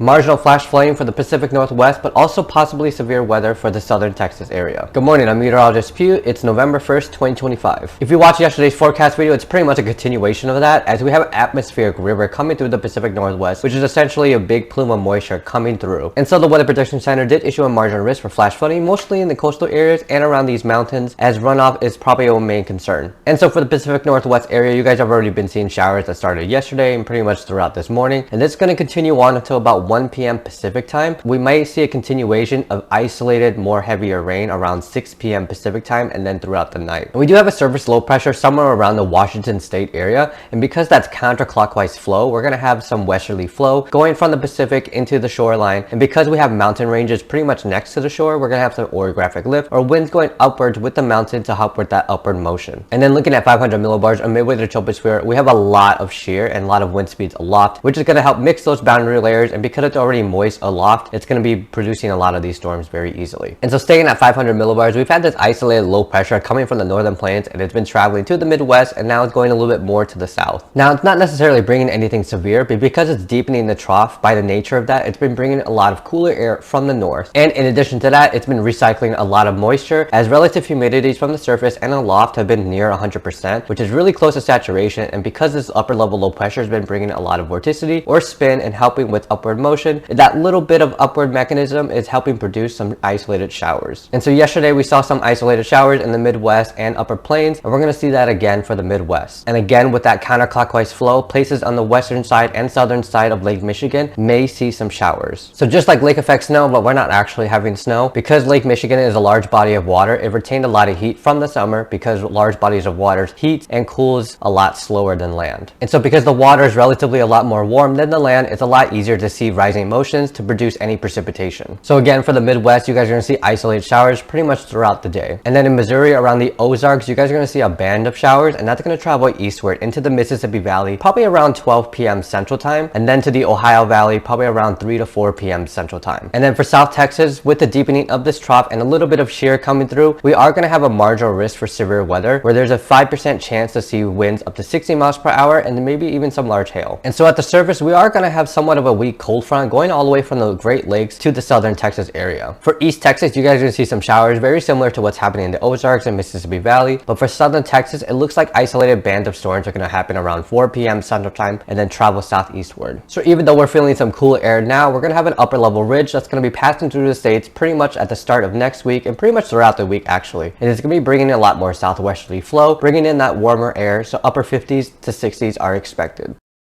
Marginal flash flooding for the Pacific Northwest, but also possibly severe weather for the southern Texas area. Good morning, I'm meteorologist Pew. It's November 1st, 2025. If you watched yesterday's forecast video, it's pretty much a continuation of that, as we have an atmospheric river coming through the Pacific Northwest, which is essentially a big plume of moisture coming through. And so the Weather Prediction Center did issue a marginal risk for flash flooding, mostly in the coastal areas and around these mountains, as runoff is probably our main concern. And so for the Pacific Northwest area, you guys have already been seeing showers that started yesterday and pretty much throughout this morning. And this is going to continue on until about 1 p.m. Pacific time. We might see a continuation of isolated, more heavier rain around 6 p.m. Pacific time and then throughout the night. And we do have a surface low pressure somewhere around the Washington state area. And because that's counterclockwise flow, we're going to have some westerly flow going from the Pacific into the shoreline. And because we have mountain ranges pretty much next to the shore, we're going to have some orographic lift or winds going upwards with the mountain to help with that upward motion. And then looking at 500 millibars or midway to the troposphere, we have a lot of shear and a lot of wind speeds aloft, which is going to help mix those boundary layers. And because it's already moist aloft, it's going to be producing a lot of these storms very easily. And so staying at 500 millibars, we've had this isolated low pressure coming from the northern plains, and it's been traveling to the Midwest, and now it's going a little bit more to the south. Now it's not necessarily bringing anything severe, but because it's deepening the trough by the nature of that, it's been bringing a lot of cooler air from the north. And in addition to that, it's been recycling a lot of moisture, as relative humidities from the surface and aloft have been near 100%, which is really close to saturation. And because this upper level low pressure has been bringing a lot of vorticity or spin and helping with upward motion, that little bit of upward mechanism is helping produce some isolated showers. And so yesterday we saw some isolated showers in the Midwest and upper plains, and we're going to see that again for the Midwest. And again, with that counterclockwise flow, places on the western side and southern side of Lake Michigan may see some showers. So just like lake effect snow, but we're not actually having snow, because Lake Michigan is a large body of water, it retained a lot of heat from the summer, because large bodies of water heats and cools a lot slower than land. And so because the water is relatively a lot more warm than the land, it's a lot easier to see rising motions to produce any precipitation. So again, for the Midwest, you guys are going to see isolated showers pretty much throughout the day. And then in Missouri, around the Ozarks, you guys are going to see a band of showers, and that's going to travel eastward into the Mississippi Valley, probably around 12 p.m. Central Time, and then to the Ohio Valley, probably around 3 to 4 p.m. Central Time. And then for South Texas, with the deepening of this trough and a little bit of shear coming through, we are going to have a marginal risk for severe weather, where there's a 5% chance to see winds up to 60 miles per hour and maybe even some large hail. And so at the surface, we are going to have somewhat of a weak cold front going all the way from the Great Lakes to the southern Texas area. For East Texas, you guys are going to see some showers very similar to what's happening in the Ozarks and Mississippi Valley. But for southern Texas, it looks like isolated bands of storms are going to happen around 4 p.m. Central Time and then travel southeastward. So even though we're feeling some cooler air now, we're going to have an upper level ridge that's going to be passing through the states pretty much at the start of next week and pretty much throughout the week actually. And it's going to be bringing in a lot more southwesterly flow, bringing in that warmer air, so upper 50s to 60s are expected.